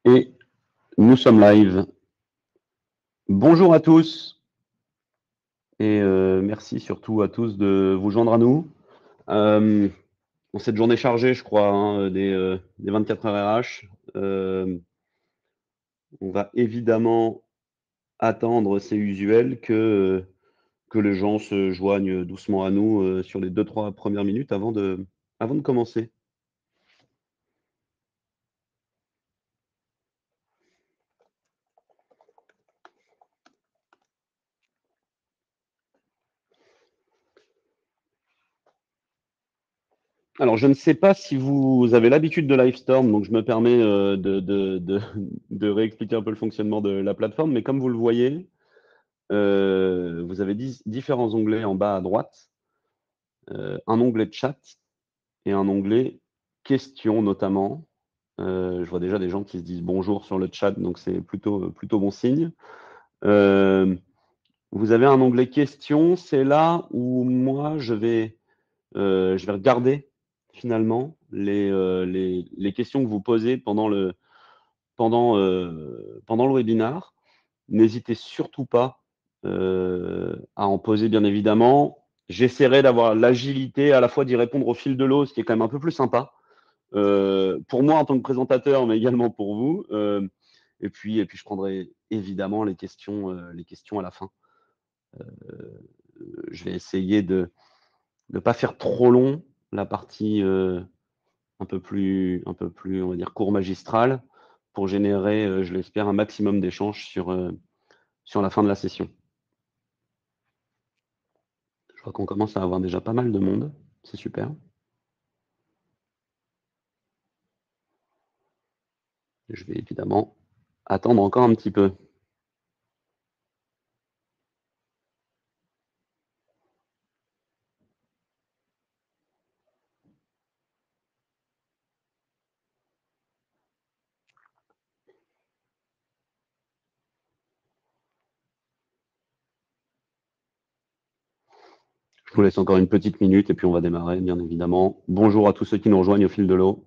Et nous sommes live. Bonjour à tous et merci surtout à tous de vous joindre à nous. Dans cette journée chargée, je crois, hein, des 24 heures RH, on va évidemment attendre, c'est usuel, que les gens se joignent doucement à nous, sur les 2-3 premières minutes avant de commencer. Alors, je ne sais pas si vous avez l'habitude de Livestorm, donc je me permets, de réexpliquer un peu le fonctionnement de la plateforme, mais comme vous le voyez, vous avez différents onglets en bas à droite, un onglet chat et un onglet questions notamment. Je vois déjà des gens qui se disent bonjour sur le chat, donc c'est plutôt bon signe. Vous avez un onglet questions, c'est là où moi je vais regarder finalement les questions que vous posez pendant le webinar. N'hésitez surtout pas à en poser, bien évidemment. J'essaierai d'avoir l'agilité à la fois d'y répondre au fil de l'eau, ce qui est quand même un peu plus sympa, pour moi en tant que présentateur, mais également pour vous. Et puis je prendrai évidemment les questions à la fin. Je vais essayer de ne pas faire trop long la partie un peu plus, on va dire, court magistral, pour générer, je l'espère, un maximum d'échanges sur la fin de la session. Je crois qu'on commence à avoir déjà pas mal de monde. C'est super. Je vais évidemment attendre encore un petit peu. Je vous laisse encore une petite minute et puis on va démarrer, bien évidemment. Bonjour à tous ceux qui nous rejoignent au fil de l'eau.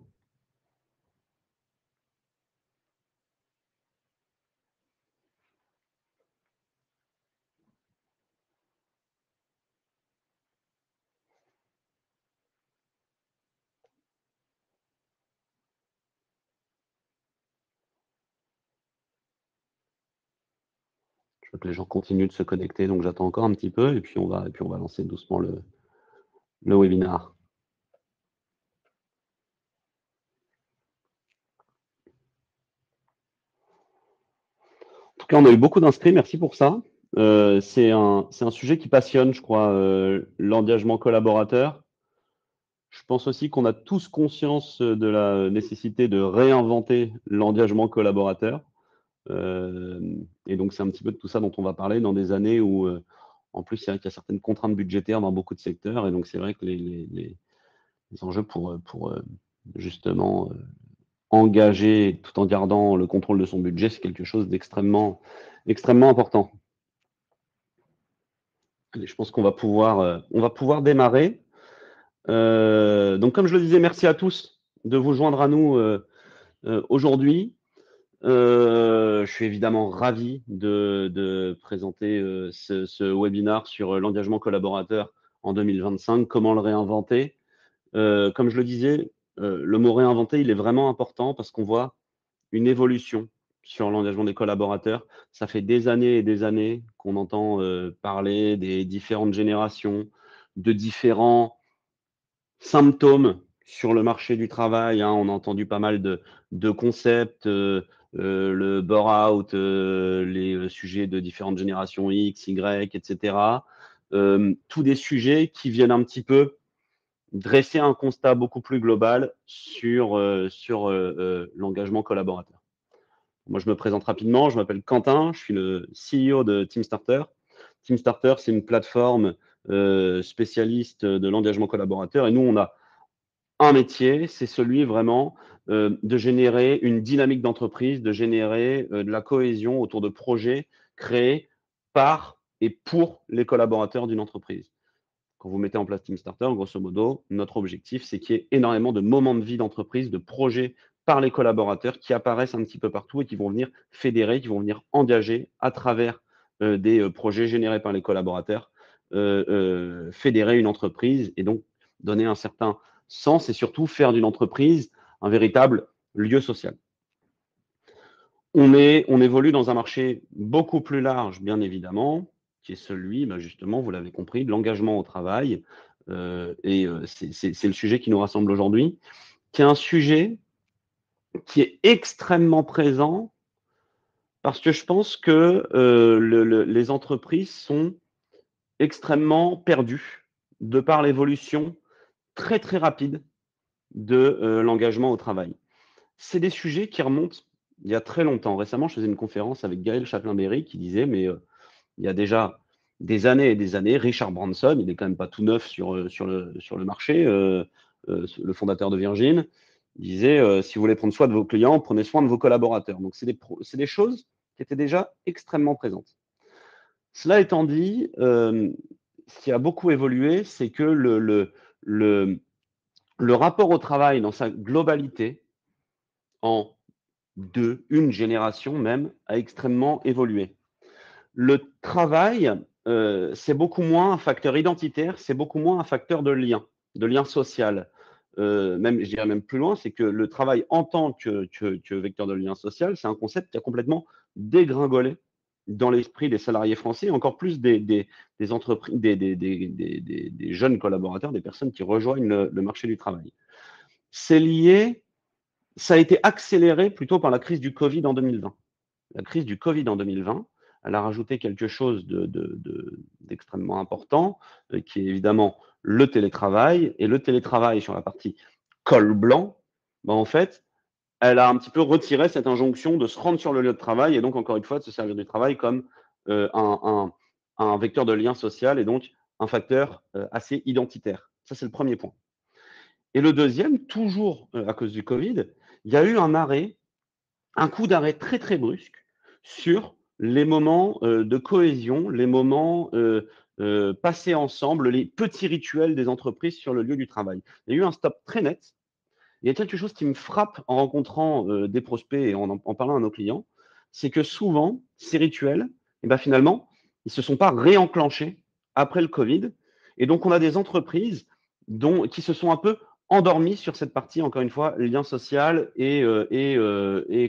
Je veux que les gens continuent de se connecter, donc j'attends encore un petit peu et puis on va lancer doucement le webinar. En tout cas, on a eu beaucoup d'inscrits, merci pour ça. C'est un sujet qui passionne, je crois, l'engagement collaborateur. Je pense aussi qu'on a tous conscience de la nécessité de réinventer l'engagement collaborateur. Et donc, c'est un petit peu de tout ça dont on va parler dans des années où, en plus, c'est vrai qu'il y a certaines contraintes budgétaires dans beaucoup de secteurs. Et donc, c'est vrai que les enjeux pour justement engager tout en gardant le contrôle de son budget, c'est quelque chose extrêmement important. Allez, je pense qu'on va pouvoir démarrer. Donc, comme je le disais, merci à tous de vous joindre à nous aujourd'hui. Je suis évidemment ravi de présenter ce webinar sur l'engagement collaborateur en 2025, comment le réinventer. Comme je le disais, le mot réinventer, il est vraiment important parce qu'on voit une évolution sur l'engagement des collaborateurs. Ça fait des années et des années qu'on entend parler des différentes générations, de différents symptômes sur le marché du travail, hein. On a entendu pas mal de concepts, le burn-out, les sujets de différentes générations X, Y, et cetera. Tous des sujets qui viennent un petit peu dresser un constat beaucoup plus global sur l'engagement collaborateur. Moi, je me présente rapidement, je m'appelle Quentin, je suis le CEO de TeamStarter. TeamStarter, c'est une plateforme spécialiste de l'engagement collaborateur et nous, on a un métier, c'est celui vraiment de générer une dynamique d'entreprise, de générer de la cohésion autour de projets créés par et pour les collaborateurs d'une entreprise. Quand vous mettez en place TeamStarter, grosso modo, notre objectif, c'est qu'il y ait énormément de moments de vie d'entreprise, de projets par les collaborateurs qui apparaissent un petit peu partout et qui vont venir fédérer, qui vont venir engager à travers des projets générés par les collaborateurs, fédérer une entreprise et donc donner un certain sens et surtout faire d'une entreprise un véritable lieu social. On évolue dans un marché beaucoup plus large, bien évidemment, qui est celui, justement, vous l'avez compris, de l'engagement au travail. C'est le sujet qui nous rassemble aujourd'hui, qui est un sujet qui est extrêmement présent parce que je pense que les entreprises sont extrêmement perdues de par l'évolution très, très rapide de l'engagement au travail. C'est des sujets qui remontent il y a très longtemps. Récemment, je faisais une conférence avec Gaël Chaplin-Berry qui disait, mais il y a déjà des années et des années, Richard Branson, il n'est quand même pas tout neuf sur le marché, le fondateur de Virgin, il disait, si vous voulez prendre soin de vos clients, prenez soin de vos collaborateurs. Donc, c'est des choses qui étaient déjà extrêmement présentes. Cela étant dit, ce qui a beaucoup évolué, c'est que le rapport au travail dans sa globalité, en une génération même, a extrêmement évolué. Le travail, c'est beaucoup moins un facteur identitaire, c'est beaucoup moins un facteur de lien social. Même, je dirais même plus loin, c'est que le travail en tant que vecteur de lien social, c'est un concept qui a complètement dégringolé dans l'esprit des salariés français, encore plus des entreprises, des jeunes collaborateurs, des personnes qui rejoignent le marché du travail. C'est lié, ça a été accéléré plutôt par la crise du Covid en 2020. La crise du Covid en 2020, elle a rajouté quelque chose d'extrêmement important, qui est évidemment le télétravail. Et le télétravail sur la partie col blanc, en fait, elle a un petit peu retiré cette injonction de se rendre sur le lieu de travail et donc, encore une fois, de se servir du travail comme un vecteur de lien social et donc un facteur assez identitaire. Ça, c'est le premier point. Et le deuxième, toujours à cause du Covid, il y a eu un coup d'arrêt très, très brusque sur les moments de cohésion, les moments passés ensemble, les petits rituels des entreprises sur le lieu du travail. Il y a eu un stop très net. Il y a quelque chose qui me frappe en rencontrant des prospects et en parlant à nos clients, c'est que souvent, ces rituels, finalement, ils ne se sont pas réenclenchés après le Covid. Et donc, on a des entreprises qui se sont un peu endormies sur cette partie, encore une fois, lien social et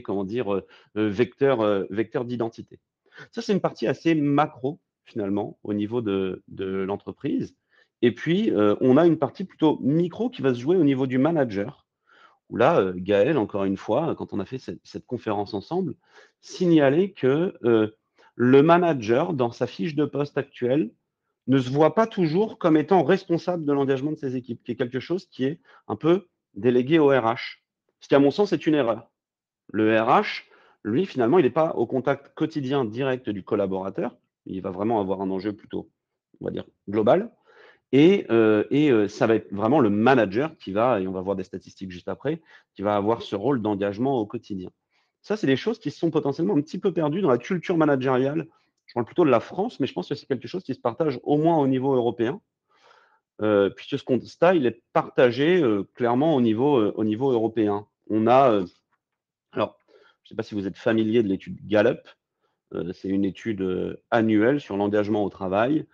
comment dire, vecteur d'identité. Ça, c'est une partie assez macro, finalement, au niveau de l'entreprise. Et puis, on a une partie plutôt micro qui va se jouer au niveau du manager, où là, Gaël, encore une fois, quand on a fait cette conférence ensemble, signalait que le manager, dans sa fiche de poste actuelle, ne se voit pas toujours comme étant responsable de l'engagement de ses équipes, qui est quelque chose qui est un peu délégué au RH. Ce qui, à mon sens, est une erreur. Le RH, lui, finalement, il n'est pas au contact quotidien direct du collaborateur. Il va vraiment avoir un enjeu plutôt, on va dire, global. Et ça va être vraiment le manager qui va, et on va voir des statistiques juste après, qui va avoir ce rôle d'engagement au quotidien. Ça, c'est des choses qui se sont potentiellement un petit peu perdues dans la culture managériale. Je parle plutôt de la France, mais je pense que c'est quelque chose qui se partage au moins au niveau européen, puisque ce constat, il est partagé clairement au niveau européen. On a, alors, je ne sais pas si vous êtes familier de l'étude Gallup, c'est une étude annuelle sur l'engagement au travail.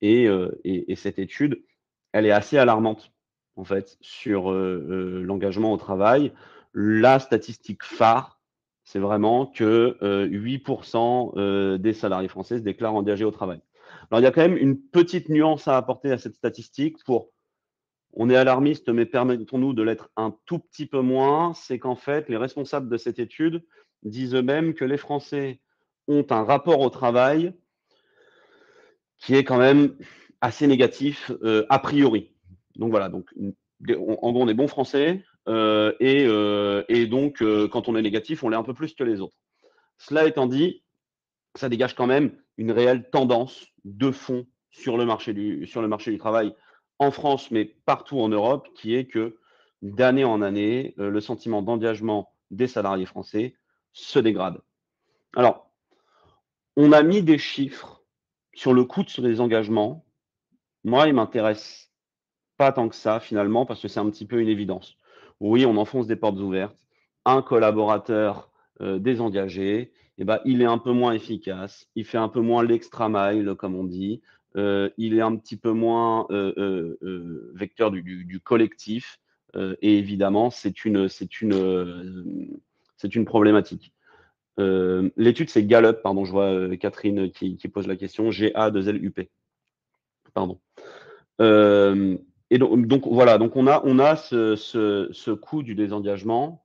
Et cette étude, elle est assez alarmante, en fait, sur l'engagement au travail. La statistique phare, c'est vraiment que 8% des salariés français se déclarent engagés au travail. Alors, il y a quand même une petite nuance à apporter à cette statistique on est alarmiste, mais permettons-nous de l'être un tout petit peu moins, c'est qu'en fait, les responsables de cette étude disent eux-mêmes que les Français ont un rapport au travail qui est quand même assez négatif a priori. Donc voilà, donc en gros on est bon français et donc quand on est négatif, on l'est un peu plus que les autres. Cela étant dit, ça dégage quand même une réelle tendance de fond sur le marché du travail en France, mais partout en Europe, qui est que d'année en année, le sentiment d'engagement des salariés français se dégrade. Alors, on a mis des chiffres sur le coût de des engagements. Moi, il m'intéresse pas tant que ça finalement parce que c'est un petit peu une évidence. Oui, on enfonce des portes ouvertes. un collaborateur désengagé, eh ben, il est un peu moins efficace, il fait un peu moins l'extra mile, comme on dit, il est un petit peu moins vecteur du collectif, et évidemment, c'est une problématique. L'étude, c'est Gallup, pardon, je vois Catherine qui pose la question, G-A-2-L-U-P, pardon. Et donc voilà, donc on a ce coût du désengagement.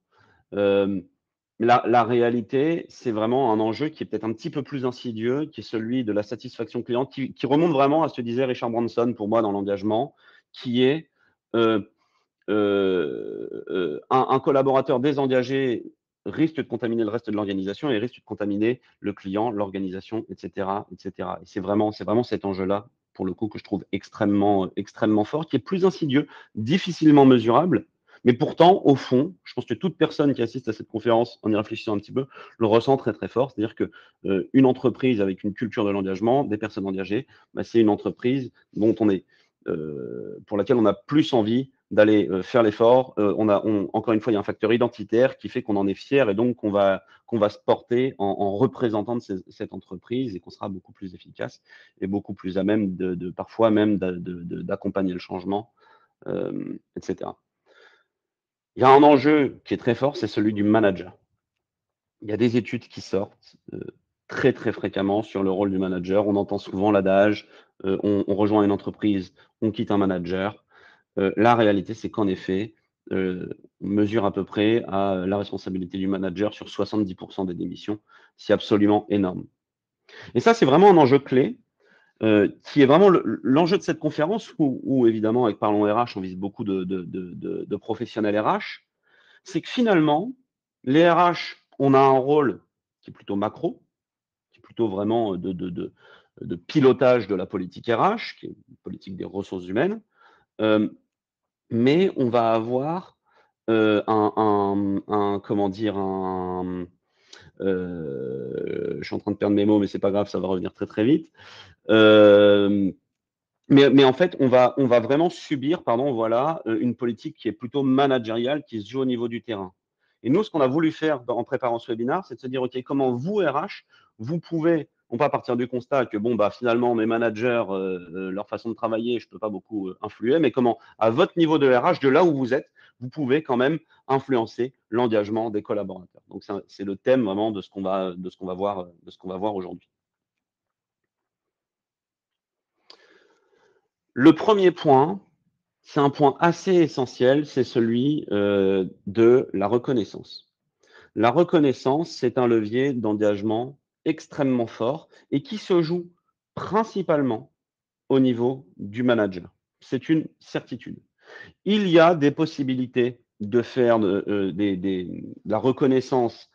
La réalité, c'est vraiment un enjeu qui est peut-être un petit peu plus insidieux, qui est celui de la satisfaction client, qui remonte vraiment à ce que disait Richard Branson pour moi dans l'engagement, qui est un collaborateur désengagé risque de contaminer le reste de l'organisation et risque de contaminer le client, l'organisation, etc., etc. Et c'est vraiment cet enjeu-là, pour le coup, que je trouve extrêmement fort, qui est plus insidieux, difficilement mesurable, mais pourtant, au fond, je pense que toute personne qui assiste à cette conférence, en y réfléchissant un petit peu, le ressent très très fort. C'est-à-dire que une entreprise avec une culture de l'engagement, des personnes engagées, bah, c'est une entreprise dont pour laquelle on a plus envie d'aller faire l'effort. Encore une fois, il y a un facteur identitaire qui fait qu'on en est fier et donc qu'on va se porter en représentant de cette entreprise et qu'on sera beaucoup plus efficace et beaucoup plus à même parfois même d'accompagner le changement, etc. Il y a un enjeu qui est très fort, c'est celui du manager. Il y a des études qui sortent très très fréquemment sur le rôle du manager. On entend souvent l'adage, on rejoint une entreprise, on quitte un manager. La réalité, c'est qu'en effet, on mesure à peu près à la responsabilité du manager sur 70% des démissions. C'est absolument énorme. Et ça, c'est vraiment un enjeu clé, qui est vraiment l'enjeu de cette conférence où évidemment, avec Parlons RH, on vise beaucoup de professionnels RH. C'est que finalement, les RH, on a un rôle qui est plutôt macro, qui est plutôt vraiment de pilotage de la politique RH, qui est une politique des ressources humaines. Mais on va avoir comment dire, je suis en train de perdre mes mots, mais c'est pas grave, ça va revenir très très vite. Mais en fait, on va vraiment subir, pardon, voilà, une politique qui est plutôt managériale, qui se joue au niveau du terrain. Et nous, ce qu'on a voulu faire en préparant ce webinaire, c'est de se dire, OK, comment vous, RH, vous pouvez, on peut partir du constat que, bon, bah, finalement, mes managers, leur façon de travailler, je ne peux pas beaucoup influer, mais comment, à votre niveau de RH, de là où vous êtes, vous pouvez quand même influencer l'engagement des collaborateurs. Donc, c'est le thème vraiment de ce qu'on va voir aujourd'hui. Le premier point, c'est un point assez essentiel, c'est celui de la reconnaissance. La reconnaissance, c'est un levier d'engagement extrêmement fort et qui se joue principalement au niveau du manager. C'est une certitude. Il y a des possibilités de faire de la reconnaissance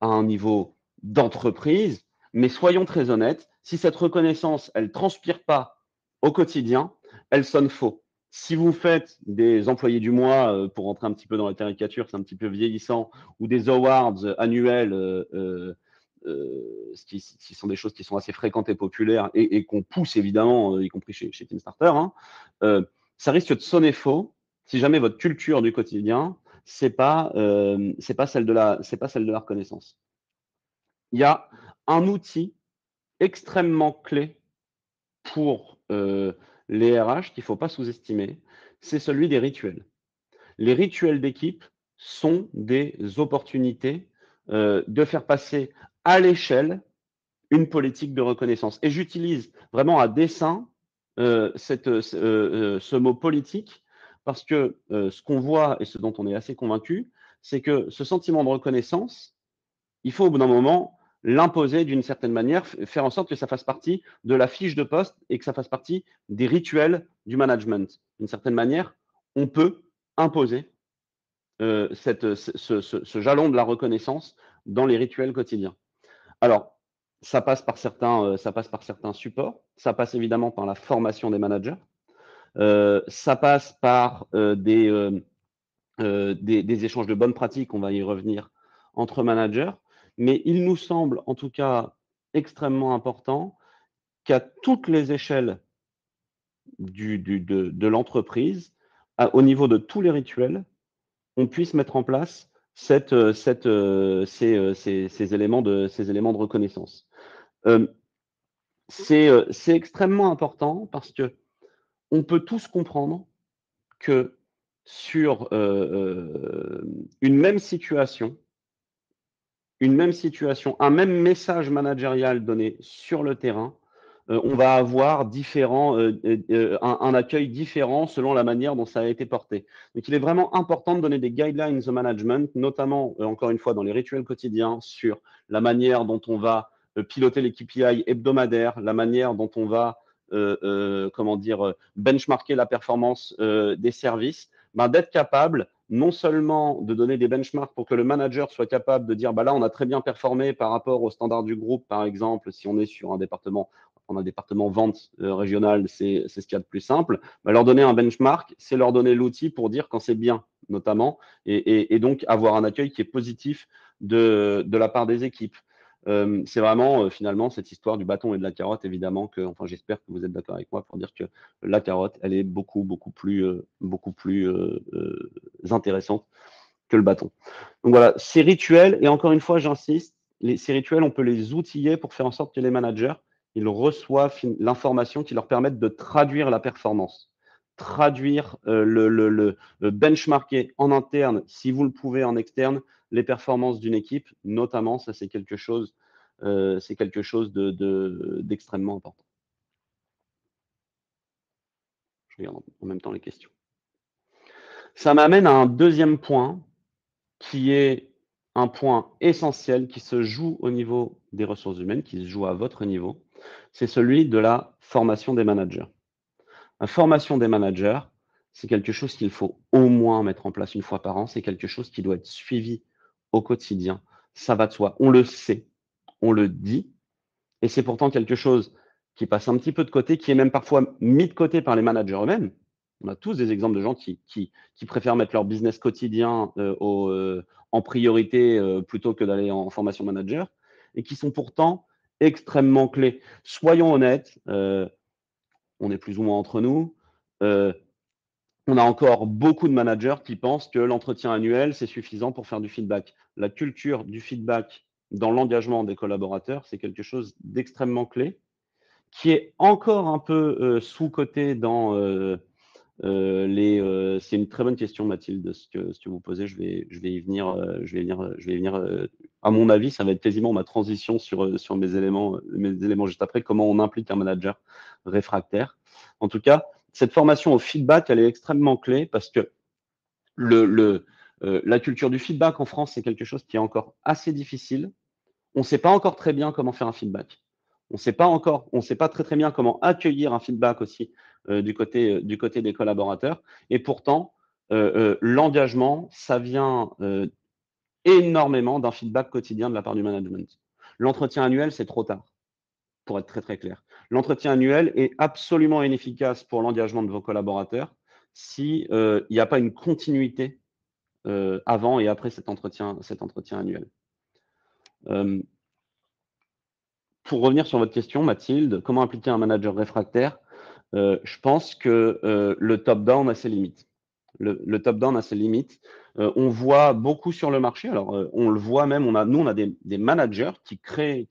à un niveau d'entreprise, mais soyons très honnêtes, si cette reconnaissance, elle ne transpire pas au quotidien, elle sonne faux. Si vous faites des employés du mois, pour rentrer un petit peu dans la caricature, c'est un petit peu vieillissant, ou des awards annuels, qui sont des choses qui sont assez fréquentes et populaires et qu'on pousse évidemment, y compris chez Team Starter, hein, ça risque de sonner faux si jamais votre culture du quotidien, c'est pas celle de la reconnaissance. Il y a un outil extrêmement clé pour les RH qu'il ne faut pas sous-estimer, c'est celui des rituels. Les rituels d'équipe sont des opportunités de faire passer à l'échelle une politique de reconnaissance. Et j'utilise vraiment à dessein ce mot politique parce que ce qu'on voit et ce dont on est assez convaincu, c'est que ce sentiment de reconnaissance, il faut au bout d'un moment l'imposer d'une certaine manière, faire en sorte que ça fasse partie de la fiche de poste et que ça fasse partie des rituels du management. D'une certaine manière, on peut imposer ce jalon de la reconnaissance dans les rituels quotidiens. Alors, ça passe par certains supports. Ça passe évidemment par la formation des managers. Ça passe par des échanges de bonnes pratiques, on va y revenir, entre managers. Mais il nous semble, en tout cas, extrêmement important qu'à toutes les échelles de l'entreprise, au niveau de tous les rituels, on puisse mettre en place ces éléments de reconnaissance. C'est extrêmement important parce que on peut tous comprendre que sur une même situation, un même message managérial donné sur le terrain, on va avoir un accueil différent selon la manière dont ça a été porté. Donc, il est vraiment important de donner des guidelines au management, notamment, encore une fois, dans les rituels quotidiens, sur la manière dont on va piloter les KPI hebdomadaires, la manière dont on va benchmarker la performance des services, d'être capable non seulement de donner des benchmarks pour que le manager soit capable de dire, bah là, on a très bien performé par rapport aux standards du groupe, par exemple, si on est sur un département vente régional, c'est ce qu'il y a de plus simple. Bah, leur donner un benchmark, c'est leur donner l'outil pour dire quand c'est bien, notamment, et donc avoir un accueil qui est positif de la part des équipes. C'est vraiment finalement cette histoire du bâton et de la carotte, évidemment, j'espère que vous êtes d'accord avec moi pour dire que la carotte, elle est beaucoup plus intéressante que le bâton. Donc voilà, ces rituels, et encore une fois, j'insiste, ces rituels, on peut les outiller pour faire en sorte que les managers, ils reçoivent l'information qui leur permette de traduire la performance, traduire benchmarker en interne, si vous le pouvez en externe, les performances d'une équipe, notamment, ça c'est quelque chose d'extrêmement important. Je regarde en même temps les questions. Ça m'amène à un deuxième point qui est un point essentiel qui se joue au niveau des ressources humaines, qui se joue à votre niveau, c'est celui de la formation des managers. La formation des managers, c'est quelque chose qu'il faut au moins mettre en place une fois par an, c'est quelque chose qui doit être suivi au quotidien. Ça va de soi, on le sait, on le dit, et c'est pourtant quelque chose qui passe un petit peu de côté, qui est même parfois mis de côté par les managers eux-mêmes. On a tous des exemples de gens qui préfèrent mettre leur business quotidien en priorité plutôt que d'aller en formation manager, et qui sont pourtant extrêmement clés. Soyons honnêtes, on est plus ou moins entre nous. On a encore beaucoup de managers qui pensent que l'entretien annuel, c'est suffisant pour faire du feedback. La culture du feedback dans l'engagement des collaborateurs, c'est quelque chose d'extrêmement clé, qui est encore un peu sous-coté dans c'est une très bonne question, Mathilde, ce que vous posez. Je vais y venir. À mon avis, ça va être quasiment ma transition sur mes éléments juste après, comment on implique un manager réfractaire. En tout cas, cette formation au feedback, elle est extrêmement clé parce que la culture du feedback en France, c'est quelque chose qui est encore assez difficile. On ne sait pas encore très bien comment faire un feedback. On ne sait pas très bien comment accueillir un feedback aussi du côté des collaborateurs. Et pourtant, l'engagement, ça vient énormément d'un feedback quotidien de la part du management. L'entretien annuel, c'est trop tard, pour être très très clair. L'entretien annuel est absolument inefficace pour l'engagement de vos collaborateurs si il n'y a pas une continuité avant et après cet entretien annuel. Pour revenir sur votre question, Mathilde, comment impliquer un manager réfractaire? Je pense que le top-down a ses limites. Le top-down a ses limites. On voit beaucoup sur le marché. Alors, on le voit même. Nous, on a des managers qui créent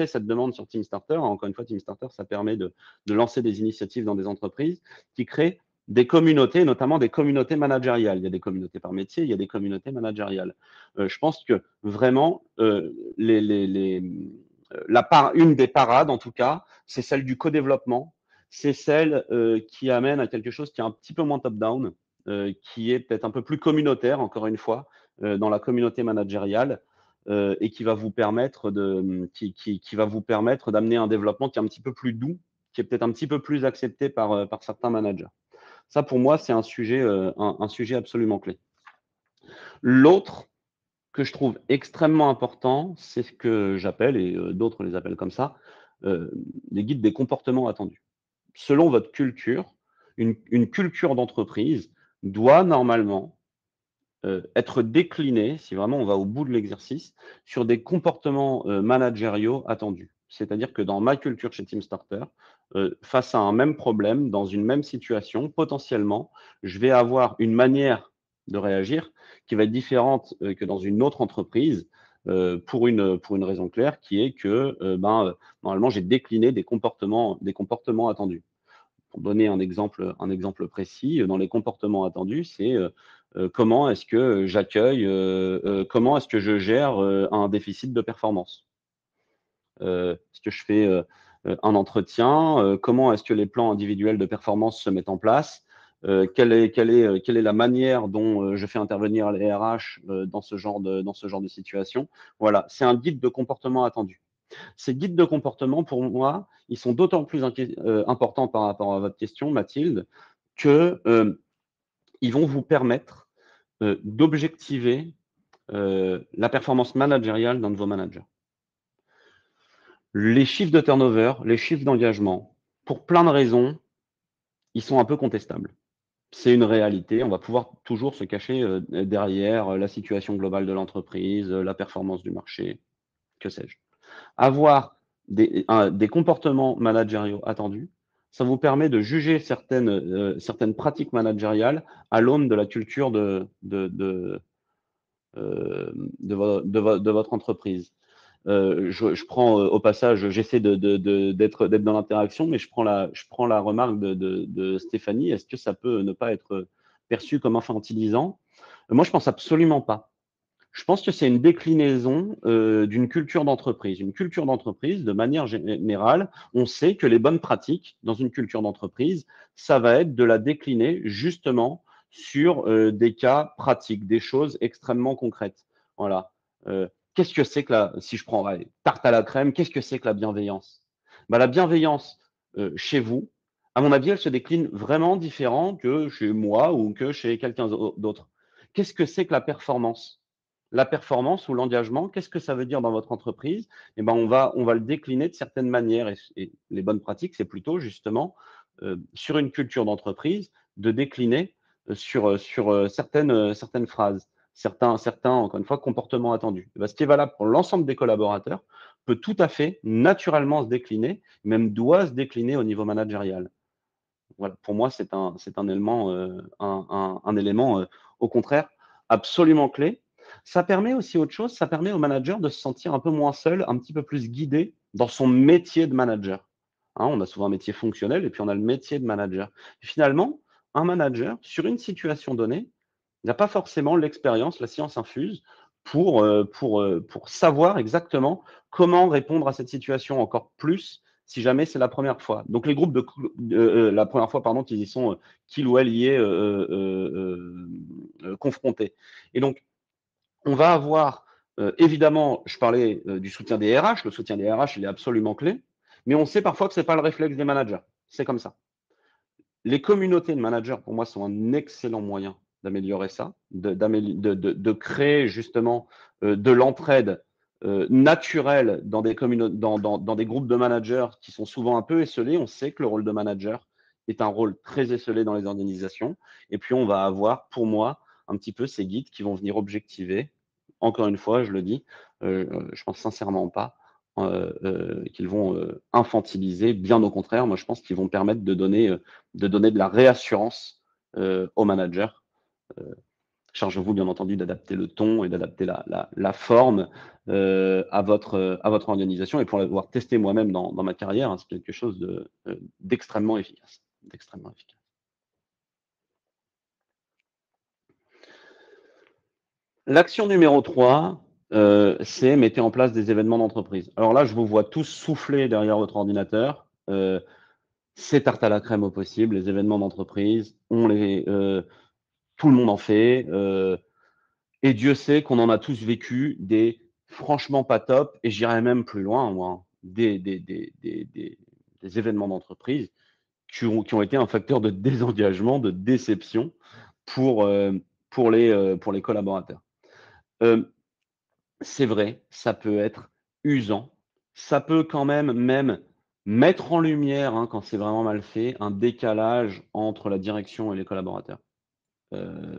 cette demande sur Teamstarter. Encore une fois, Teamstarter, ça permet de lancer des initiatives dans des entreprises qui créent des communautés, notamment des communautés managériales. Il y a des communautés par métier, il y a des communautés managériales. Je pense que vraiment, une des parades, en tout cas, c'est celle du co-développement. C'est celle qui amène à quelque chose qui est un petit peu moins top-down, qui est peut-être un peu plus communautaire, encore une fois, dans la communauté managériale, et qui va vous permettre d'amener un développement qui est un petit peu plus doux, qui est peut-être un petit peu plus accepté par certains managers. Ça, pour moi, c'est un sujet absolument clé. L'autre que je trouve extrêmement important, c'est ce que j'appelle, et d'autres les appellent comme ça, les guides des comportements attendus. Selon votre culture, une culture d'entreprise doit normalement être déclinée, si vraiment on va au bout de l'exercice, sur des comportements managériaux attendus. C'est-à-dire que dans ma culture chez Teamstarter, face à un même problème, dans une même situation, potentiellement, je vais avoir une manière de réagir qui va être différente que dans une autre entreprise pour une raison claire qui est que normalement, j'ai décliné des comportements attendus. Pour donner un exemple précis, dans les comportements attendus, c'est comment est-ce que j'accueille, comment est-ce que je gère un déficit de performance. Est-ce que je fais un entretien? Comment est-ce que les plans individuels de performance se mettent en place? Quelle est la manière dont je fais intervenir les RH dans ce genre de situation? Voilà, c'est un guide de comportement attendu. Ces guides de comportement, pour moi, ils sont d'autant plus importants par rapport à votre question, Mathilde, que ils vont vous permettre d'objectiver la performance managériale d'un de vos managers. Les chiffres de turnover, les chiffres d'engagement, pour plein de raisons, ils sont un peu contestables. C'est une réalité, on va pouvoir toujours se cacher derrière la situation globale de l'entreprise, la performance du marché, que sais-je. Avoir des comportements managériaux attendus, ça vous permet de juger certaines pratiques managériales à l'aune de la culture de votre entreprise. Je prends au passage, j'essaie d'être dans l'interaction, mais je prends la remarque de Stéphanie. Est-ce que ça peut ne pas être perçu comme infantilisant? Moi, je pense absolument pas. Je pense que c'est une déclinaison d'une culture d'entreprise. Une culture d'entreprise, de manière générale, on sait que les bonnes pratiques dans une culture d'entreprise, ça va être de la décliner justement sur des cas pratiques, des choses extrêmement concrètes. Voilà. Qu'est-ce que c'est que si je prends tarte à la crème, qu'est-ce que c'est que la bienveillance? La bienveillance chez vous, à mon avis, elle se décline vraiment différent que chez moi ou que chez quelqu'un d'autre. Qu'est-ce que c'est que la performance? La performance ou l'engagement, qu'est-ce que ça veut dire dans votre entreprise? On va le décliner de certaines manières et les bonnes pratiques, c'est plutôt justement sur une culture d'entreprise de décliner sur certaines phrases, certains, encore une fois, comportements attendus. Ce qui est valable pour l'ensemble des collaborateurs peut tout à fait naturellement se décliner, même doit se décliner au niveau managérial. Voilà, pour moi, c'est un élément, un élément au contraire absolument clé. Ça permet aussi autre chose, ça permet au manager de se sentir un peu moins seul, un petit peu plus guidé dans son métier de manager. Hein, on a souvent un métier fonctionnel et puis on a le métier de manager. Et finalement, un manager, sur une situation donnée, n'a pas forcément l'expérience, la science infuse pour savoir exactement comment répondre à cette situation encore plus si jamais c'est la première fois. Donc les groupes la première fois pardon qu'ils y sont qu'il ou elle y est confrontés. Et donc on va avoir évidemment, je parlais du soutien des RH. Le soutien des RH, il est absolument clé, mais on sait parfois que c'est pas le réflexe des managers. C'est comme ça. Les communautés de managers, pour moi, sont un excellent moyen d'améliorer ça, de créer justement de l'entraide naturelle dans des groupes de managers qui sont souvent un peu esselés. On sait que le rôle de manager est un rôle très esselé dans les organisations. Et puis, on va avoir, pour moi, un petit peu ces guides qui vont venir objectiver. Encore une fois, je le dis, je pense sincèrement pas qu'ils vont infantiliser. Bien au contraire, moi, je pense qu'ils vont permettre de donner de la réassurance aux managers. Chargez-vous, bien entendu, d'adapter le ton et d'adapter la forme à votre organisation. Et pour l'avoir testé moi-même dans ma carrière, hein, c'est quelque chose d'extrêmement efficace. D'extrêmement efficace. L'action numéro 3, c'est mettez en place des événements d'entreprise. Alors là, je vous vois tous souffler derrière votre ordinateur. C'est tarte à la crème au possible, les événements d'entreprise, tout le monde en fait. Et Dieu sait qu'on en a tous vécu des franchement pas top, et j'irais même plus loin, moi, hein, des événements d'entreprise qui ont été un facteur de désengagement, de déception pour, pour les collaborateurs. C'est vrai, ça peut être usant. Ça peut quand même mettre en lumière, hein, quand c'est vraiment mal fait, un décalage entre la direction et les collaborateurs.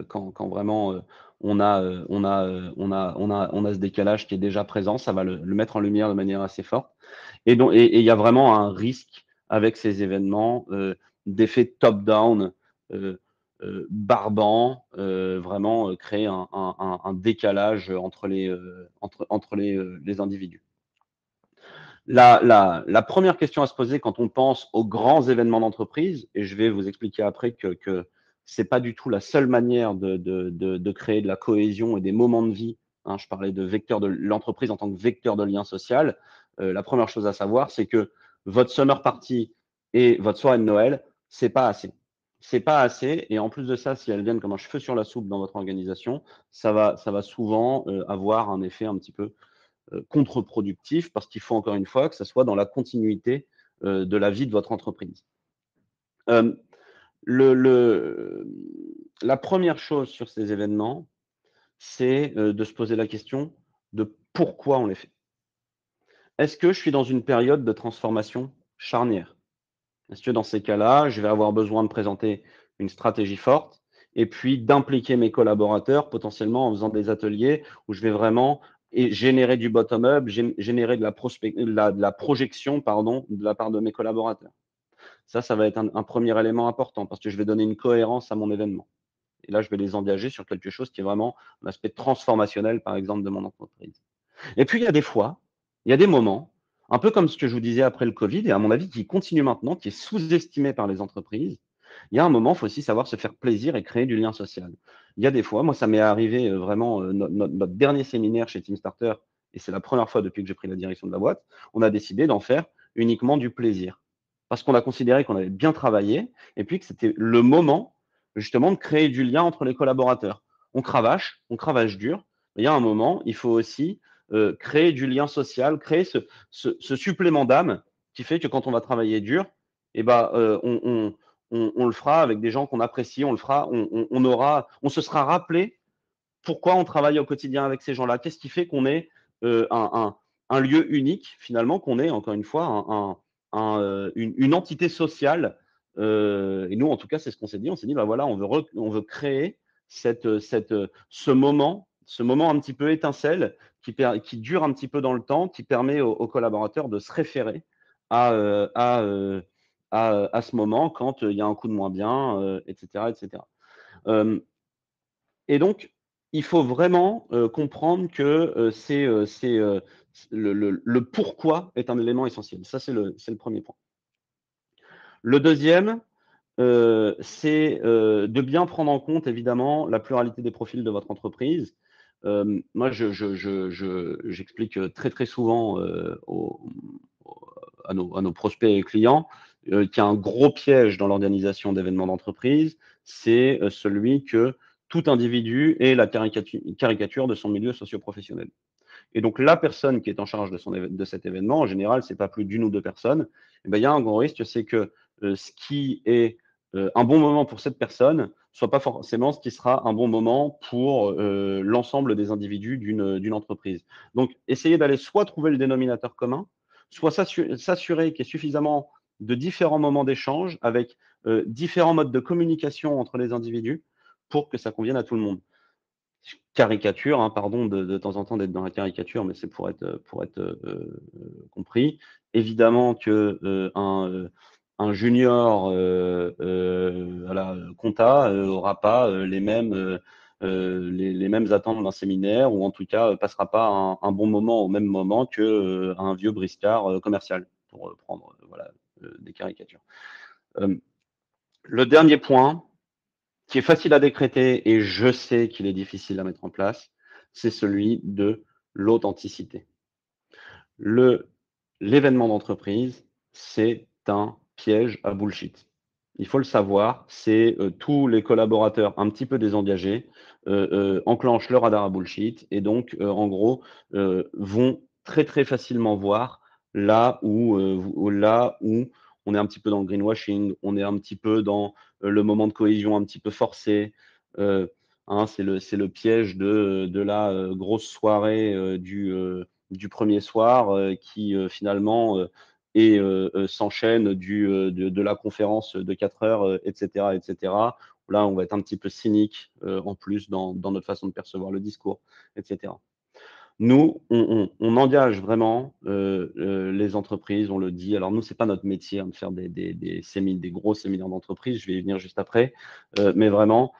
Quand vraiment on a ce décalage qui est déjà présent, ça va le mettre en lumière de manière assez forte. Et il y a vraiment un risque avec ces événements d'effet top-down barbant, vraiment créer un décalage entre les individus. La première question à se poser quand on pense aux grands événements d'entreprise, et je vais vous expliquer après que c'est pas du tout la seule manière de créer de la cohésion et des moments de vie, hein. Je parlais de vecteur de l'entreprise en tant que vecteur de lien social. La première chose à savoir, c'est que votre summer party et votre soirée de Noël, c'est pas assez. C'est pas assez et en plus de ça, si elles viennent comme un cheveu sur la soupe dans votre organisation, ça va souvent, avoir un effet un petit peu contre-productif parce qu'il faut encore une fois que ça soit dans la continuité de la vie de votre entreprise. Euh, la première chose sur ces événements, c'est de se poser la question de pourquoi on les fait. Est-ce que je suis dans une période de transformation charnière? Est-ce que dans ces cas-là, je vais avoir besoin de présenter une stratégie forte et puis d'impliquer mes collaborateurs potentiellement en faisant des ateliers où je vais vraiment générer du bottom-up, générer de la projection pardon, de la part de mes collaborateurs. Ça va être un premier élément important parce que je vais donner une cohérence à mon événement. Et là, je vais les engager sur quelque chose qui est vraiment l'aspect transformationnel, par exemple, de mon entreprise. Et puis, il y a des fois, il y a des moments, un peu comme ce que je vous disais après le Covid, et à mon avis, qui continue maintenant, qui est sous-estimé par les entreprises. Il y a un moment, il faut aussi savoir se faire plaisir et créer du lien social. Il y a des fois, moi, ça m'est arrivé vraiment, notre dernier séminaire chez Team Starter, et c'est la première fois depuis que j'ai pris la direction de la boîte, on a décidé d'en faire uniquement du plaisir. Parce qu'on a considéré qu'on avait bien travaillé, et puis que c'était le moment, justement, de créer du lien entre les collaborateurs. On cravache dur, mais il y a un moment, il faut aussi créer du lien social, créer ce supplément d'âme qui fait que quand on va travailler dur, eh ben, on le fera avec des gens qu'on apprécie, on le fera, on se sera rappelé pourquoi on travaille au quotidien avec ces gens-là. Qu'est-ce qui fait qu'on est un lieu unique, finalement, qu'on est, encore une fois, une entité sociale. Et nous, en tout cas, c'est ce qu'on s'est dit. On s'est dit, bah voilà, on veut créer ce moment un petit peu étincelle qui dure un petit peu dans le temps, qui permet aux collaborateurs de se référer à, à ce moment quand il y a un coup de moins bien, etc., etc. Et donc, il faut vraiment comprendre que le pourquoi est un élément essentiel. Ça, c'est le premier point. Le deuxième, c'est de bien prendre en compte, évidemment, la pluralité des profils de votre entreprise. Moi, j'explique très, très souvent à nos prospects et clients qu'il y a un gros piège dans l'organisation d'événements d'entreprise, c'est celui que tout individu est la caricature de son milieu socio-professionnel. Et donc, la personne qui est en charge de cet événement, en général, ce n'est pas plus d'une ou deux personnes. Eh ben, il y a un grand risque, c'est que ce qui est un bon moment pour cette personne soit pas forcément ce qui sera un bon moment pour l'ensemble des individus d'une entreprise. Donc, essayez d'aller soit trouver le dénominateur commun, soit s'assurer qu'il y ait suffisamment de différents moments d'échange avec différents modes de communication entre les individus pour que ça convienne à tout le monde. Caricature, hein, pardon de temps en temps d'être dans la caricature, mais c'est pour être compris. Évidemment que un junior à la compta aura pas les mêmes attentes d'un séminaire, ou en tout cas passera pas un bon moment au même moment que un vieux briscard commercial, pour prendre voilà, des caricatures. Le dernier point, qui est facile à décréter et je sais qu'il est difficile à mettre en place, c'est celui de l'authenticité. L'événement d'entreprise, c'est un piège à bullshit. Il faut le savoir, c'est tous les collaborateurs un petit peu désengagés enclenchent le radar à bullshit et donc, en gros, vont très, très facilement voir là où on est un petit peu dans le greenwashing, on est un petit peu dans le moment de cohésion un petit peu forcé. Heu, hein, c'est le piège de la grosse soirée du premier soir qui finalement s'enchaîne de la conférence de 4 heures, etc., etc. Là, on va être un petit peu cynique en plus dans notre façon de percevoir le discours, etc. Nous, on engage vraiment les entreprises, on le dit. Alors nous, c'est pas notre métier, hein, de faire des gros séminaires d'entreprise, je vais y venir juste après, mais vraiment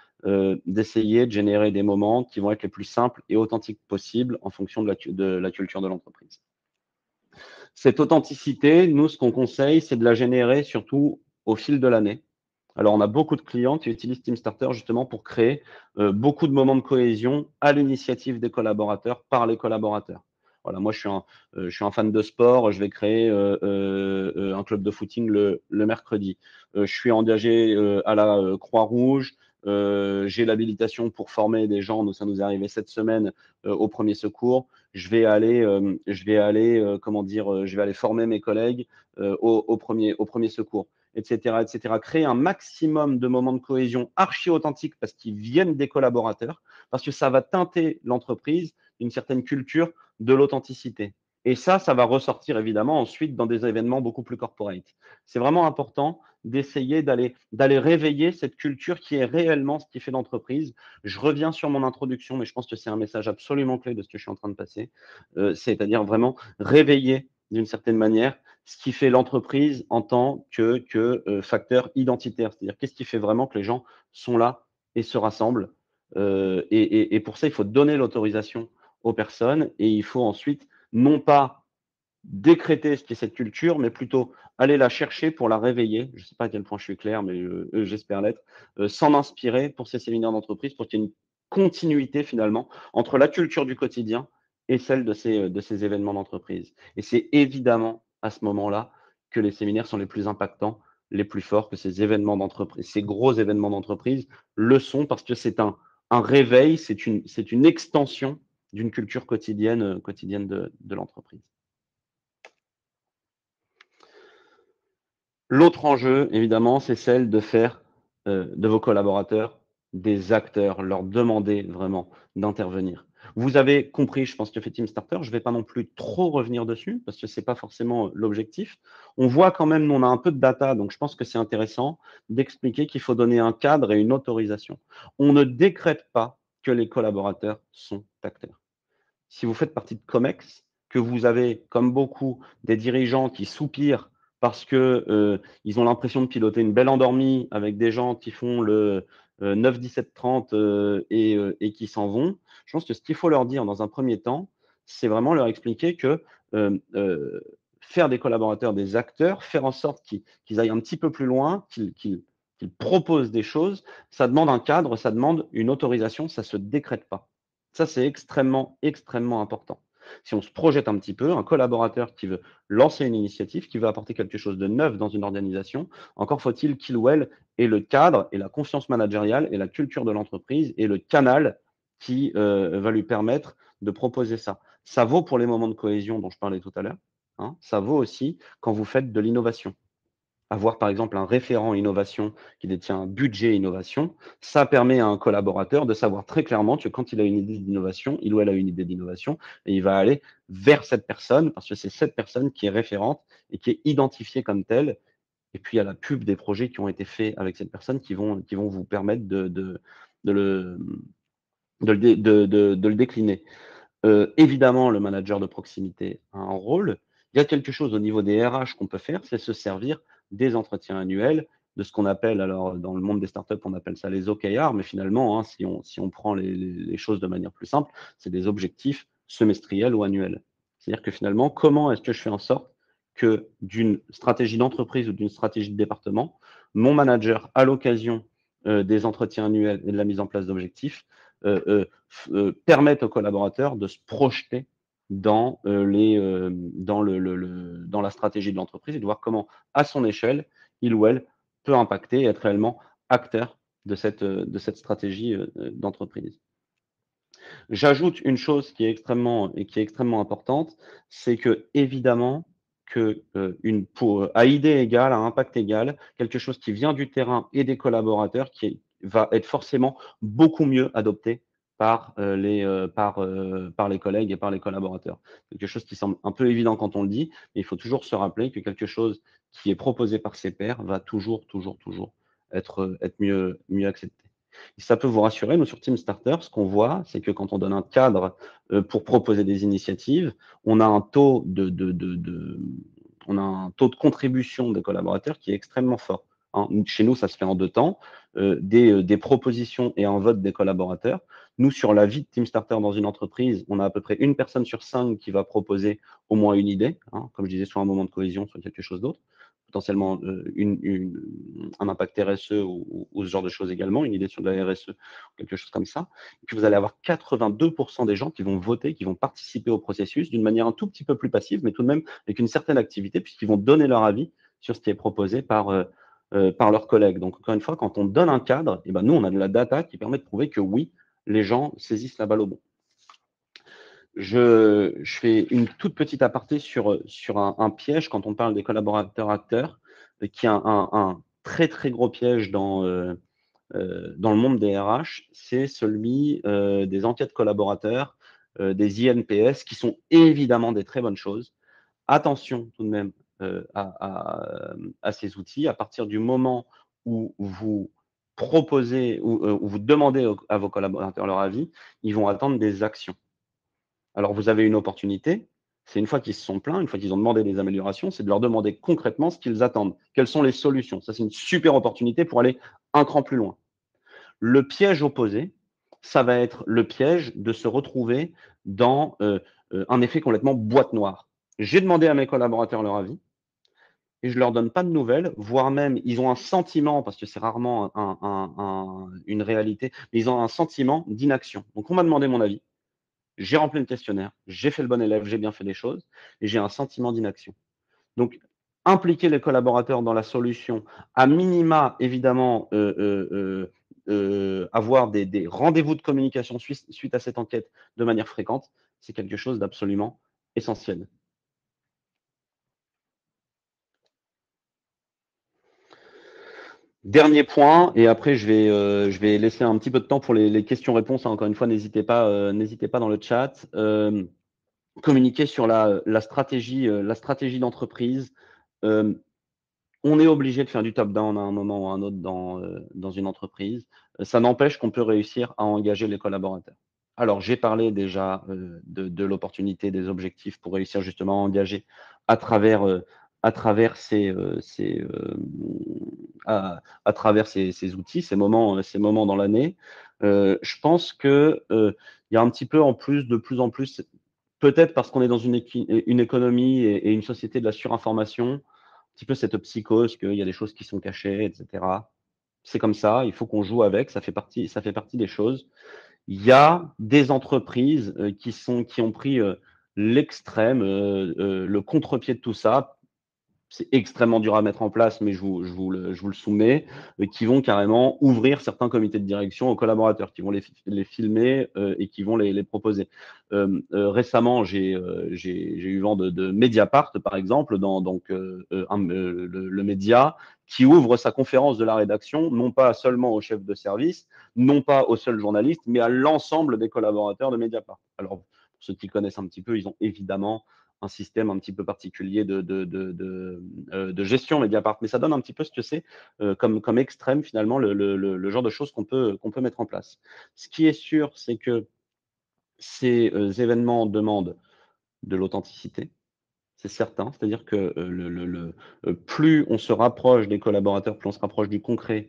d'essayer de générer des moments qui vont être les plus simples et authentiques possibles en fonction de la culture de l'entreprise. Cette authenticité, nous, ce qu'on conseille, c'est de la générer surtout au fil de l'année. Alors, on a beaucoup de clients qui utilisent TeamStarter justement pour créer beaucoup de moments de cohésion à l'initiative des collaborateurs, par les collaborateurs. Voilà, moi, je suis un fan de sport, je vais créer un club de footing le mercredi. Je suis engagé à la Croix-Rouge, j'ai l'habilitation pour former des gens, ça nous est arrivé cette semaine au premier secours. Comment dire, je vais aller former mes collègues au premier secours, etc., etc. Créer un maximum de moments de cohésion archi authentiques parce qu'ils viennent des collaborateurs, parce que ça va teinter l'entreprise d'une certaine culture de l'authenticité. Et ça va ressortir évidemment ensuite dans des événements beaucoup plus corporate. C'est vraiment important d'essayer d'aller réveiller cette culture qui est réellement ce qui fait l'entreprise. Je reviens sur mon introduction, mais je pense que c'est un message absolument clé de ce que je suis en train de passer, c'est-à-dire vraiment réveiller d'une certaine manière ce qui fait l'entreprise en tant que facteur identitaire. C'est-à-dire qu'est-ce qui fait vraiment que les gens sont là et se rassemblent. Et pour ça, il faut donner l'autorisation aux personnes et il faut ensuite non pas décréter ce qu'est cette culture, mais plutôt aller la chercher pour la réveiller. Je ne sais pas à quel point je suis clair, mais j'espère l'être. S'en inspirer pour ces séminaires d'entreprise, pour qu'il y ait une continuité finalement entre la culture du quotidien et celle de ces événements d'entreprise. Et c'est évidemment à ce moment-là que les séminaires sont les plus impactants, les plus forts, que ces événements d'entreprise, ces gros événements d'entreprise le sont parce que c'est un réveil, c'est une extension d'une culture quotidienne, quotidienne de l'entreprise. L'autre enjeu, évidemment, c'est celle de faire de vos collaborateurs des acteurs, leur demander vraiment d'intervenir. Vous avez compris, je pense que fait TeamStarter, je ne vais pas non plus trop revenir dessus parce que ce n'est pas forcément l'objectif. On voit quand même, on a un peu de data, donc je pense que c'est intéressant d'expliquer qu'il faut donner un cadre et une autorisation. On ne décrète pas que les collaborateurs sont acteurs. Si vous faites partie de Comex, que vous avez, comme beaucoup, des dirigeants qui soupirent parce que ils ont l'impression de piloter une belle endormie avec des gens qui font le 9-17-30 et qui s'en vont, je pense que ce qu'il faut leur dire dans un premier temps, c'est vraiment leur expliquer que faire des collaborateurs des acteurs, faire en sorte qu'ils aillent un petit peu plus loin, qu'ils proposent des choses, ça demande un cadre, ça demande une autorisation, ça ne se décrète pas. Ça, c'est extrêmement, extrêmement important. Si on se projette un petit peu, un collaborateur qui veut lancer une initiative, qui veut apporter quelque chose de neuf dans une organisation, encore faut-il qu'il ou elle ait le cadre et la confiance managériale et la culture de l'entreprise et le canal qui va lui permettre de proposer ça. Ça vaut pour les moments de cohésion dont je parlais tout à l'heure, hein. Ça vaut aussi quand vous faites de l'innovation. Avoir par exemple un référent innovation qui détient un budget innovation, ça permet à un collaborateur de savoir très clairement que quand il a une idée d'innovation, il ou elle a une idée d'innovation, et il va aller vers cette personne parce que c'est cette personne qui est référente et qui est identifiée comme telle. Et puis il y a la pub des projets qui ont été faits avec cette personne qui vont vous permettre de le, de le décliner. Évidemment, le manager de proximité a un rôle. Il y a quelque chose au niveau des RH qu'on peut faire, c'est se servir des entretiens annuels, de ce qu'on appelle, alors dans le monde des startups, on appelle ça les OKR, mais finalement, hein, si on prend les choses de manière plus simple, c'est des objectifs semestriels ou annuels. C'est-à-dire que finalement, comment est-ce que je fais en sorte que d'une stratégie d'entreprise ou d'une stratégie de département, mon manager, à l'occasion des entretiens annuels et de la mise en place d'objectifs, permettent aux collaborateurs de se projeter dans, dans la stratégie de l'entreprise et de voir comment, à son échelle, il ou elle peut impacter et être réellement acteur de cette stratégie d'entreprise. J'ajoute une chose qui est extrêmement importante, c'est que évidemment que à idée égale, à impact égal, quelque chose qui vient du terrain et des collaborateurs qui va être forcément beaucoup mieux adopté par les collègues et par les collaborateurs. Quelque chose qui semble un peu évident quand on le dit, mais il faut toujours se rappeler que quelque chose qui est proposé par ses pairs va toujours être mieux accepté. Et ça peut vous rassurer, nous sur TeamStarter, ce qu'on voit, c'est que quand on donne un cadre pour proposer des initiatives, on a un taux on a un taux de contribution des collaborateurs qui est extrêmement fort. Hein. Chez nous, ça se fait en 2 temps, des propositions et un vote des collaborateurs. Nous, sur la vie de TeamStarter dans une entreprise, on a à peu près 1 personne sur 5 qui va proposer au moins une idée, hein, comme je disais, soit un moment de cohésion, soit quelque chose d'autre, potentiellement un impact RSE ou ce genre de choses également, une idée sur de la RSE, quelque chose comme ça. Et puis vous allez avoir 82% des gens qui vont voter, qui vont participer au processus d'une manière un tout petit peu plus passive, mais tout de même avec une certaine activité, puisqu'ils vont donner leur avis sur ce qui est proposé par leurs collègues. Donc, encore une fois, quand on donne un cadre, eh ben, nous, on a de la data qui permet de prouver que oui, les gens saisissent la balle au bon. Je fais une toute petite aparté sur un piège quand on parle des collaborateurs acteurs, qui est un très, très gros piège dans le monde des RH, c'est celui des enquêtes collaborateurs, des INPS, qui sont évidemment des très bonnes choses. Attention tout de même à ces outils. À partir du moment où vous proposez ou vous demandez à vos collaborateurs leur avis, ils vont attendre des actions. Alors, vous avez une opportunité, c'est une fois qu'ils se sont plaints, une fois qu'ils ont demandé des améliorations, c'est de leur demander concrètement ce qu'ils attendent. Quelles sont les solutions? Ça, c'est une super opportunité pour aller un cran plus loin. Le piège opposé, ça va être le piège de se retrouver dans un effet complètement boîte noire. J'ai demandé à mes collaborateurs leur avis et je leur donne pas de nouvelles, voire même ils ont un sentiment, parce que c'est rarement une réalité, mais ils ont un sentiment d'inaction. Donc on m'a demandé mon avis, j'ai rempli le questionnaire, j'ai fait le bon élève, j'ai bien fait les choses et j'ai un sentiment d'inaction. Donc, impliquer les collaborateurs dans la solution, à minima, évidemment, avoir des rendez-vous de communication suite à cette enquête de manière fréquente, c'est quelque chose d'absolument essentiel. Dernier point, et après je vais laisser un petit peu de temps pour les questions-réponses. Hein. Encore une fois, n'hésitez pas dans le chat. Communiquer sur la stratégie d'entreprise. On est obligé de faire du top-down à un moment ou à un autre dans une entreprise. Ça n'empêche qu'on peut réussir à engager les collaborateurs. Alors, j'ai parlé déjà de l'opportunité, des objectifs pour réussir justement à engager à travers, à travers ces outils, ces moments dans l'année. Je pense que il y a un petit peu en plus, de plus en plus, peut-être parce qu'on est dans une économie et une société de la surinformation, un petit peu cette psychose qu'il y a des choses qui sont cachées, et cetera. C'est comme ça, il faut qu'on joue avec, ça fait partie des choses. Il y a des entreprises qui ont pris l'extrême, le contre-pied de tout ça. C'est extrêmement dur à mettre en place, mais je vous le soumets, qui vont carrément ouvrir certains comités de direction aux collaborateurs, qui vont les filmer et qui vont les proposer. Récemment, j'ai eu vent de Mediapart, par exemple, le média qui ouvre sa conférence de la rédaction, non pas seulement au chef de service, non pas aux seuls journalistes, mais à l'ensemble des collaborateurs de Mediapart. Alors, pour ceux qui connaissent un petit peu, ils ont évidemment un système un petit peu particulier de gestion Mediapart, mais ça donne un petit peu ce que c'est comme extrême finalement le genre de choses qu'on peut mettre en place. Ce qui est sûr, c'est que ces événements demandent de l'authenticité, c'est certain. C'est-à-dire que plus on se rapproche des collaborateurs, plus on se rapproche du concret,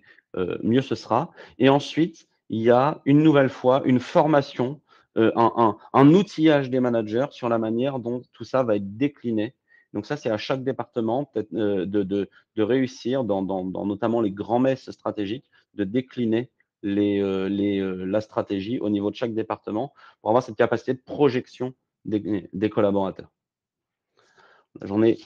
mieux ce sera. Et ensuite, il y a une nouvelle fois une formation, un outillage des managers sur la manière dont tout ça va être décliné. Donc ça, c'est à chaque département peut-être de réussir dans notamment les grands messes stratégiques, de décliner la stratégie au niveau de chaque département pour avoir cette capacité de projection des collaborateurs. J'en ai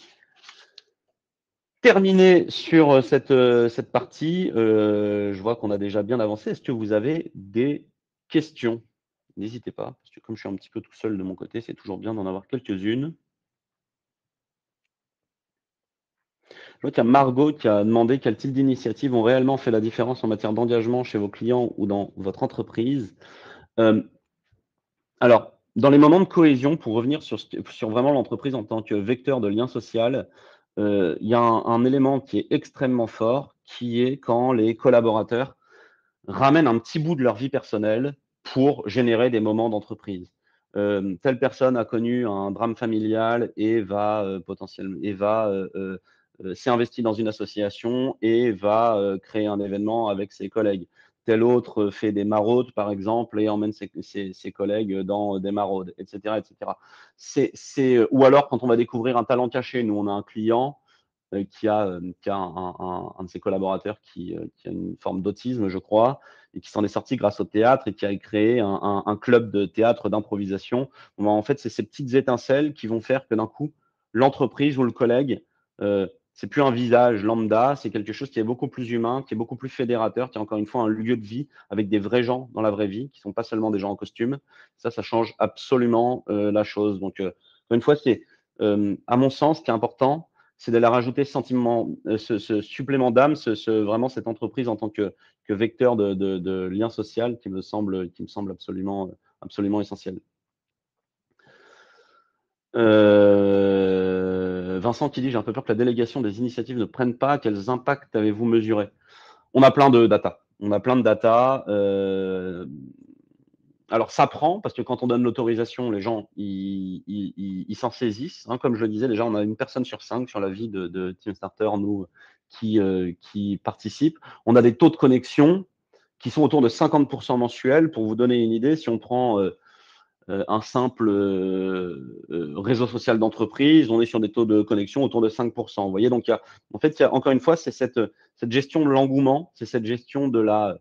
terminé sur cette partie. Je vois qu'on a déjà bien avancé. Est-ce que vous avez des questions? N'hésitez pas, parce que comme je suis un petit peu tout seul de mon côté, c'est toujours bien d'en avoir quelques-unes. Je vois qu'il y a Margot qui a demandé quel type d'initiatives ont réellement fait la différence en matière d'engagement chez vos clients ou dans votre entreprise. Alors, dans les moments de cohésion, pour revenir sur vraiment l'entreprise en tant que vecteur de lien social, il y a un élément qui est extrêmement fort, qui est quand les collaborateurs ramènent un petit bout de leur vie personnelle pour générer des moments d'entreprise. Telle personne a connu un drame familial et va potentiellement s'est investi dans une association et va créer un événement avec ses collègues. Tel autre fait des maraudes, par exemple, et emmène ses collègues dans des maraudes, etc., etc. Ou alors, quand on va découvrir un talent caché, nous, on a un client qui a un de ses collaborateurs qui a une forme d'autisme, je crois, et qui s'en est sorti grâce au théâtre et qui a créé un club de théâtre d'improvisation. Bon, en fait, c'est ces petites étincelles qui vont faire que d'un coup, l'entreprise ou le collègue, c'est plus un visage lambda, c'est quelque chose qui est beaucoup plus humain, qui est beaucoup plus fédérateur, qui est encore une fois un lieu de vie avec des vrais gens dans la vraie vie, qui ne sont pas seulement des gens en costume. Ça change absolument la chose. Donc, encore une fois, c'est, à mon sens, ce qui est important, c'est d'aller rajouter ce supplément d'âme, vraiment cette entreprise en tant que vecteur de lien social qui me semble absolument essentiel. Vincent qui dit: «J'ai un peu peur que la délégation des initiatives ne prenne pas. Quels impacts avez-vous mesurés?» On a plein de data. On a plein de data. Alors ça prend parce que quand on donne l'autorisation, les gens ils s'en saisissent, hein. Comme je le disais, déjà, on a une personne sur 5 sur la vie de TeamStarter, nous, qui participe. On a des taux de connexion qui sont autour de 50% mensuels. Pour vous donner une idée, si on prend un simple réseau social d'entreprise, on est sur des taux de connexion autour de 5%. Vous voyez, donc en fait, encore une fois, c'est cette gestion de l'engouement, c'est cette gestion de la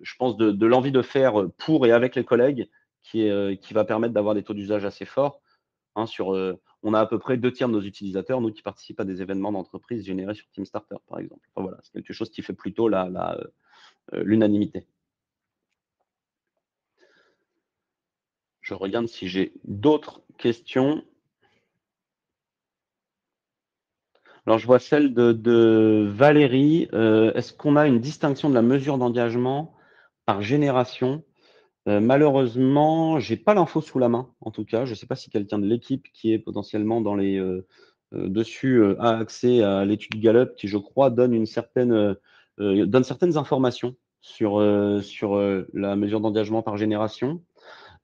je pense, de l'envie de faire pour et avec les collègues qui va permettre d'avoir des taux d'usage assez forts. Hein, on a à peu près 2 tiers de nos utilisateurs, nous, qui participent à des événements d'entreprise générés sur TeamStarter, par exemple. Enfin, voilà, c'est quelque chose qui fait plutôt l'unanimité. Je regarde si j'ai d'autres questions. Alors, je vois celle de Valérie. Est-ce qu'on a une distinction de la mesure d'engagement par génération? Malheureusement, j'ai pas l'info sous la main, en tout cas. Je ne sais pas si quelqu'un de l'équipe qui est potentiellement dessus a accès à l'étude Gallup qui, je crois, donne certaines informations sur la mesure d'engagement par génération.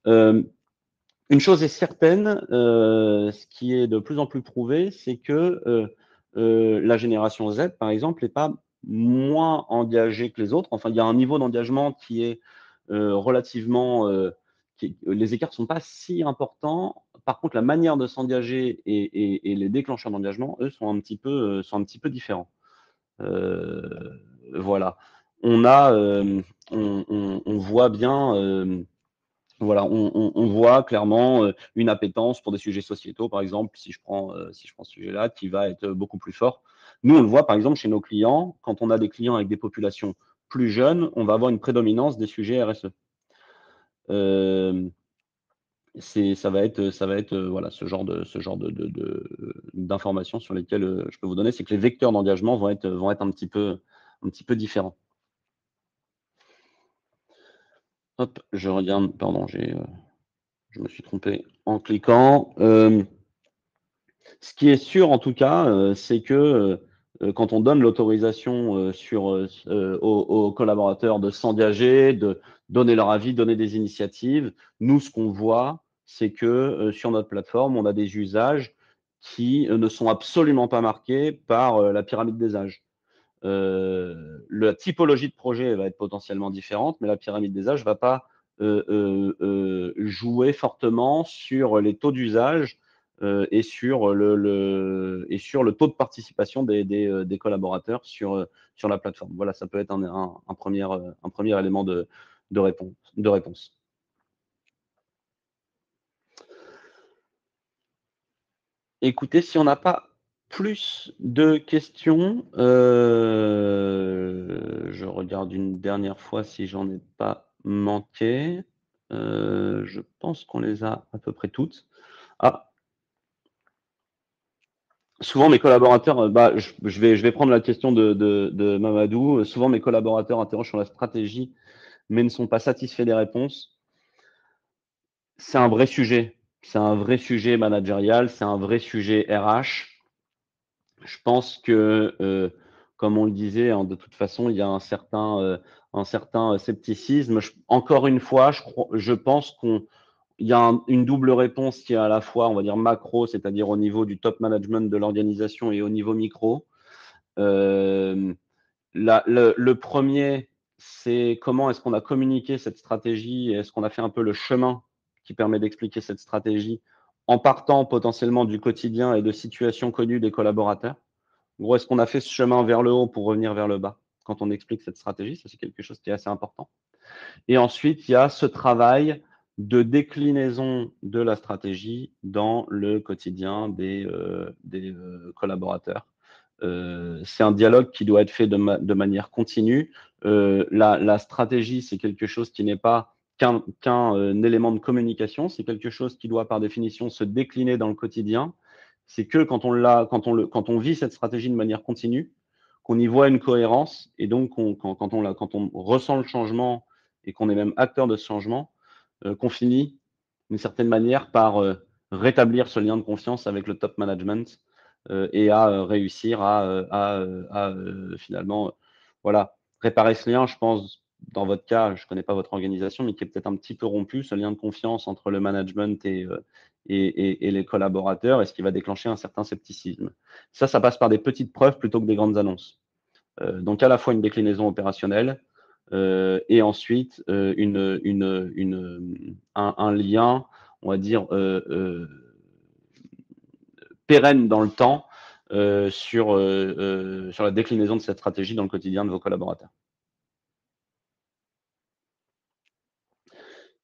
Une chose est certaine, ce qui est de plus en plus prouvé, c'est que la génération Z, par exemple, n'est pas moins engagée que les autres. Enfin, il y a un niveau d'engagement qui est relativement. Les écarts ne sont pas si importants. Par contre, la manière de s'engager et les déclencheurs d'engagement, eux, sont un petit peu différents. Voilà. On voit bien. Voilà, on voit clairement une appétence pour des sujets sociétaux, par exemple, si je prends ce sujet-là, qui va être beaucoup plus fort. Nous, on le voit, par exemple, chez nos clients, quand on a des clients avec des populations plus jeunes, on va avoir une prédominance des sujets RSE. Ça va être voilà, ce genre d'informations sur lesquelles je peux vous donner, c'est que les vecteurs d'engagement vont être un petit peu différents. Hop, je regarde, pardon, je me suis trompé en cliquant. Ce qui est sûr, en tout cas, c'est que quand on donne l'autorisation aux collaborateurs de s'engager, de donner leur avis, donner des initiatives, nous, ce qu'on voit, c'est que sur notre plateforme, on a des usages qui ne sont absolument pas marqués par la pyramide des âges. La typologie de projet va être potentiellement différente, mais la pyramide des âges ne va pas jouer fortement sur les taux d'usage et sur le taux de participation des collaborateurs sur la plateforme. Voilà, ça peut être un premier élément de réponse. Écoutez, si on n'a pas plus de questions, je regarde une dernière fois si j'en ai pas manqué. Je pense qu'on les a à peu près toutes. Ah, souvent mes collaborateurs, je vais prendre la question de Mamadou. Souvent mes collaborateurs interrogent sur la stratégie, mais ne sont pas satisfaits des réponses. C'est un vrai sujet. C'est un vrai sujet managérial, c'est un vrai sujet RH. Je pense que comme on le disait, hein, de toute façon, il y a un certain scepticisme. Encore une fois, je pense qu'il y a une double réponse qui est à la fois, on va dire, macro, c'est-à-dire au niveau du top management de l'organisation et au niveau micro. Euh, le premier, c'est comment est-ce qu'on a communiqué cette stratégie et est-ce qu'on a fait un peu le chemin qui permet d'expliquer cette stratégie en partant potentiellement du quotidien et de situations connues des collaborateurs. En gros, est-ce qu'on a fait ce chemin vers le haut pour revenir vers le bas quand on explique cette stratégie? Ça, c'est quelque chose qui est assez important. Et ensuite, il y a ce travail de déclinaison de la stratégie dans le quotidien des collaborateurs. C'est un dialogue qui doit être fait de manière continue. La stratégie, c'est quelque chose qui n'est pas qu'un élément de communication, c'est quelque chose qui doit par définition se décliner dans le quotidien. C'est que quand on vit cette stratégie de manière continue, qu'on y voit une cohérence et donc quand on ressent le changement et qu'on est même acteur de ce changement, qu'on finit d'une certaine manière par rétablir ce lien de confiance avec le top management et à réussir à finalement voilà, réparer ce lien. Je pense, dans votre cas, je ne connais pas votre organisation, mais qui est peut-être un petit peu rompu, ce lien de confiance entre le management et les collaborateurs, et ce qui va déclencher un certain scepticisme. Ça passe par des petites preuves plutôt que des grandes annonces. Donc à la fois une déclinaison opérationnelle et ensuite un lien, on va dire, pérenne dans le temps sur la déclinaison de cette stratégie dans le quotidien de vos collaborateurs.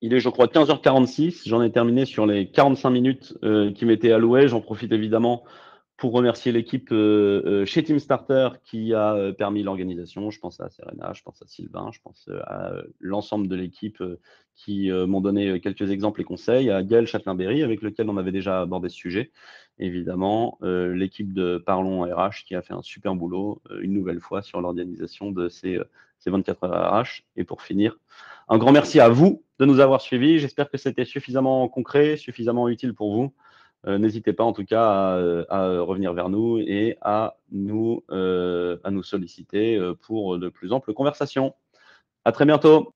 Il est, je crois, 15h46. J'en ai terminé sur les 45 minutes qui m'étaient allouées. J'en profite évidemment pour remercier l'équipe chez Team Starter qui a permis l'organisation. Je pense à Serena, je pense à Sylvain, je pense à l'ensemble de l'équipe qui m'ont donné quelques exemples et conseils, à Gaël Châtelain-Berry avec lequel on avait déjà abordé ce sujet. Évidemment, l'équipe de Parlons RH qui a fait un super boulot une nouvelle fois sur l'organisation de ces 24 heures RH. Et pour finir, un grand merci à vous de nous avoir suivis. J'espère que c'était suffisamment concret, suffisamment utile pour vous. N'hésitez pas en tout cas à revenir vers nous et à nous solliciter pour de plus amples conversations. À très bientôt.